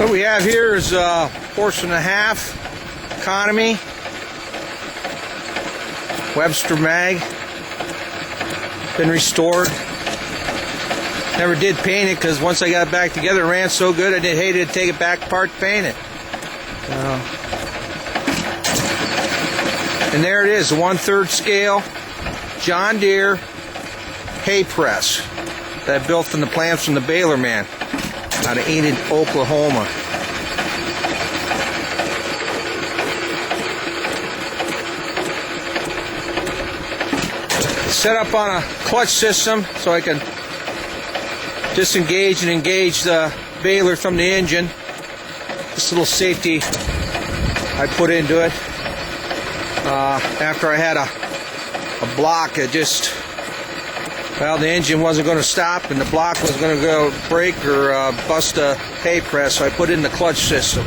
What we have here is a horse and a half economy Webster mag. Been restored. Never did paint it because once I got it back together, it ran so good I hated to take it back apart to paint it. And there it is, a 1/3 scale John Deere hay press that I built from the plans from the Baylor man out of Enid, Oklahoma. Set up on a clutch system so I can disengage and engage the Baylor from the engine. This little safety I put into it after I had a block. It just, well, the engine wasn't going to stop and the block was going to go break or bust a hay press, so I put it in the clutch system.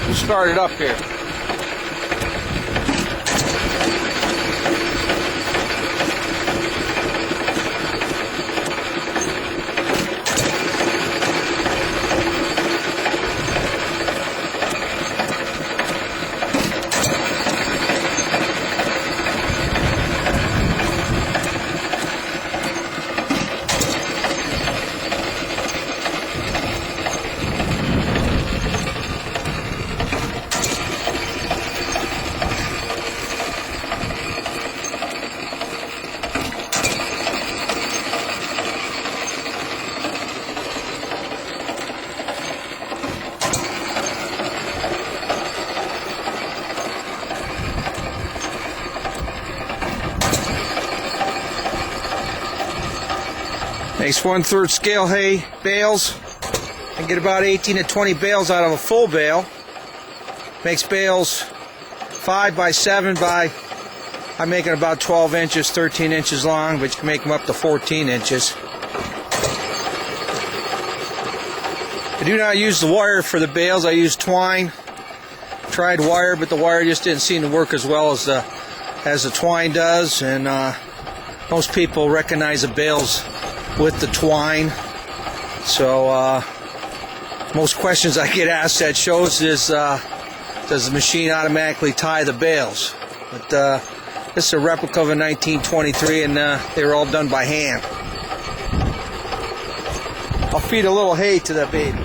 We'll start it up here. Makes 1/3 scale hay bales. I can get about 18 to 20 bales out of a full bale. Makes bales 5 by 7 by, I'm making about 12 inches, 13 inches long, but you can make them up to 14 inches. I do not use the wire for the bales, I use twine. Tried wire, but the wire just didn't seem to work as well as the twine does, and most people recognize the bales with the twine. So most questions I get asked at shows is does the machine automatically tie the bales? But this is a replica of a 1923, and they were all done by hand. I'll feed a little hay to that baby.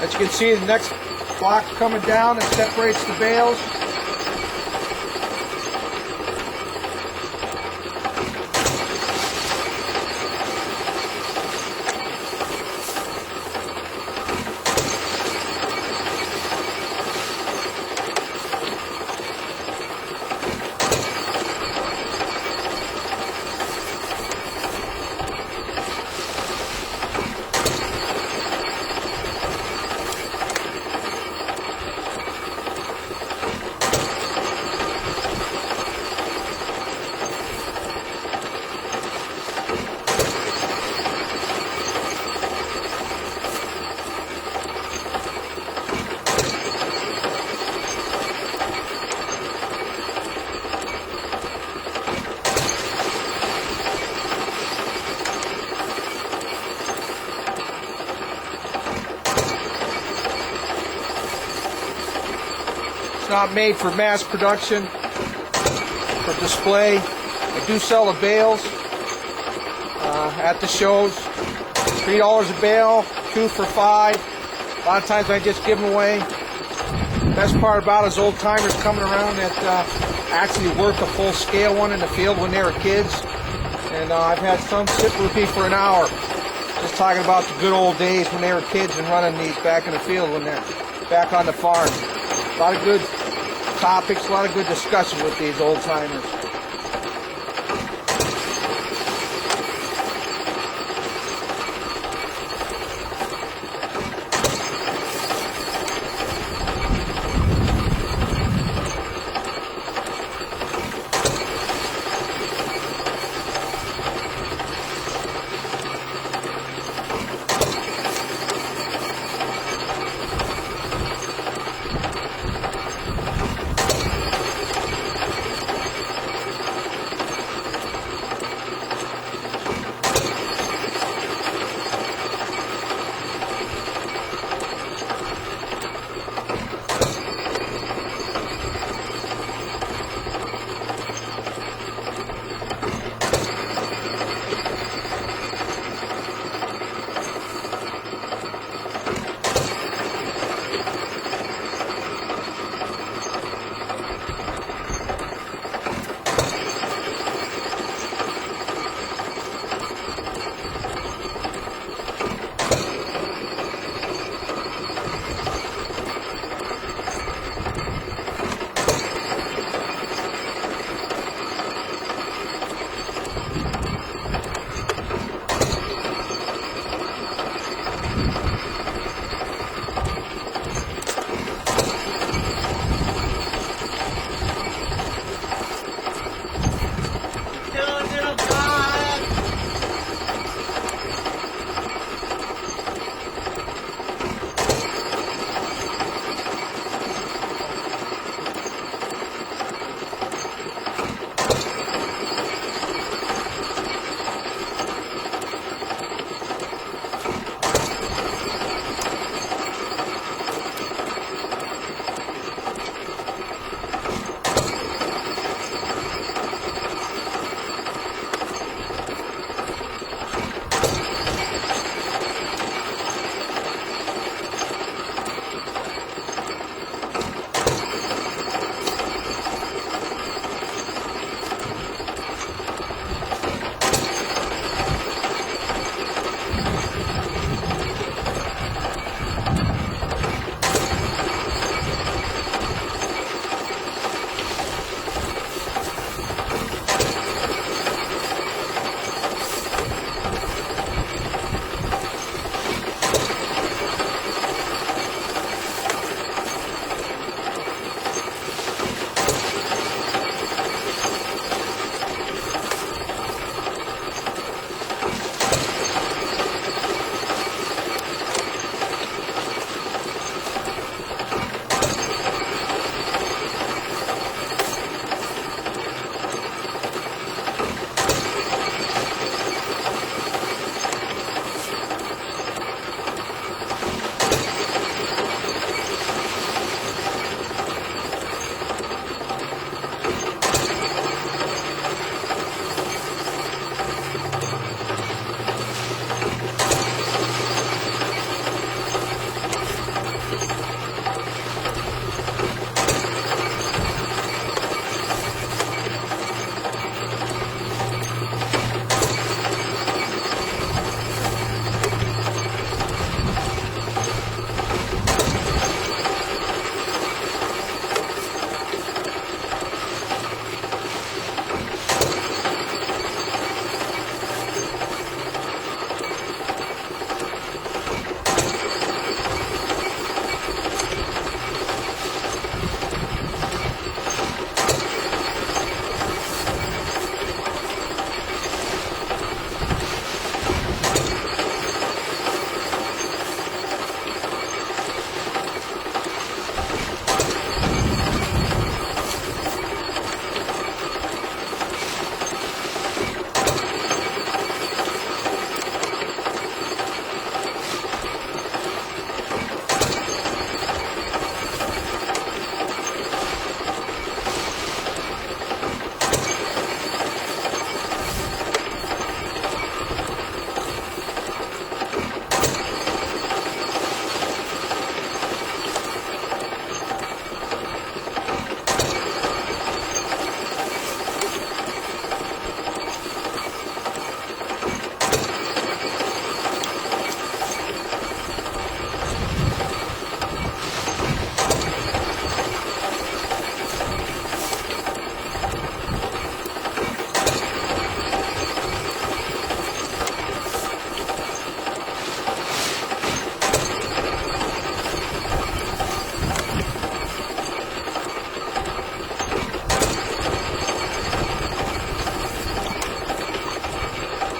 As you can see, the next block coming down and separates the bales. It's not made for mass production, for display. I do sell the bales at the shows. $3 a bale, 2 for $5. A lot of times I just give them away. Best part about it is old timers coming around that actually work a full scale one in the field when they were kids. And I've had some sit with me for an hour, just talking about the good old days when they were kids and running these back in the field when they're back on the farm. A lot of good topics, a lot of good discussion with these old timers.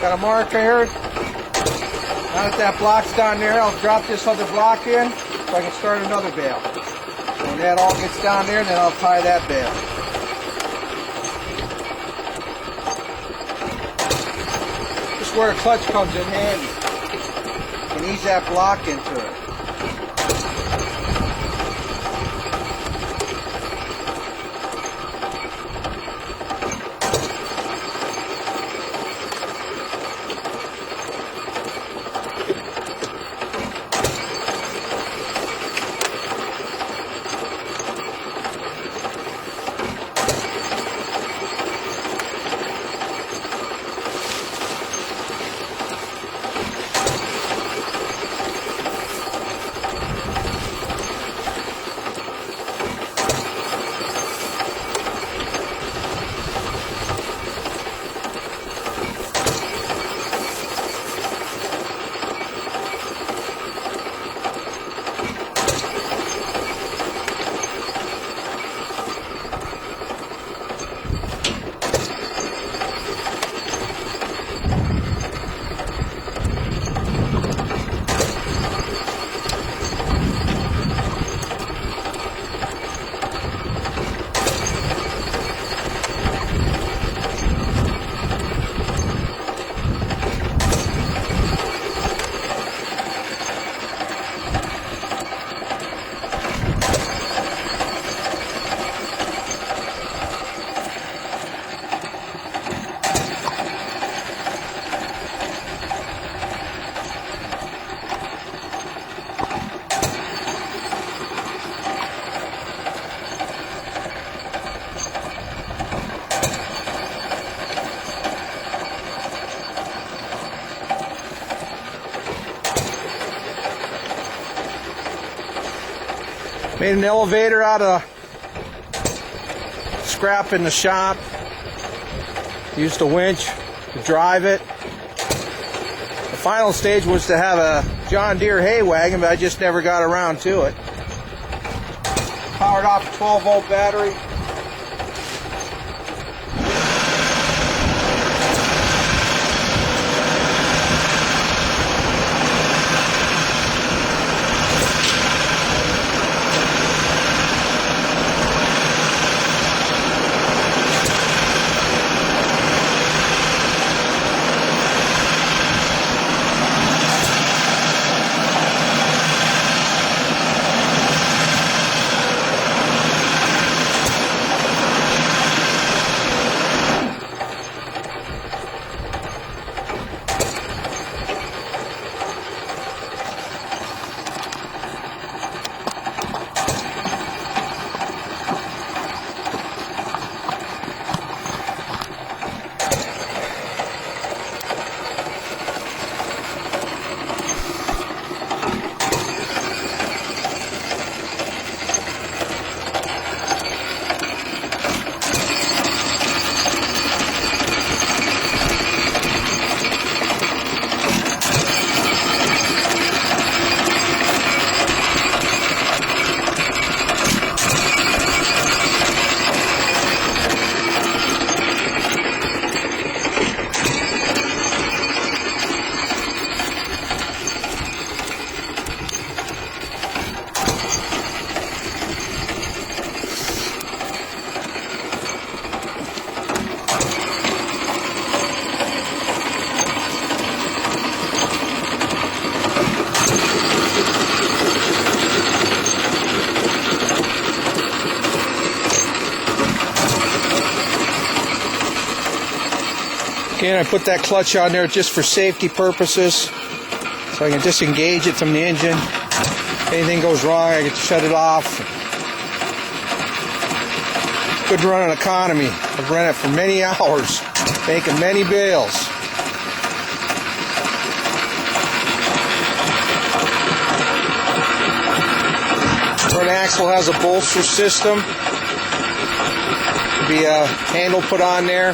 Got a marker here. Now that that block's down there, I'll drop this other block in so I can start another bale. When that all gets down there, then I'll tie that bale. This is where a clutch comes in handy. You can ease that block into it. Made an elevator out of scrap in the shop. Used a winch to drive it. The final stage was to have a John Deere hay wagon, but I just never got around to it. Powered off a 12-volt battery. Again, I put that clutch on there just for safety purposes, so I can disengage it from the engine. If anything goes wrong, I can shut it off. Good running economy. I've run it for many hours, making many bales. Front axle has a bolster system. Be a handle put on there.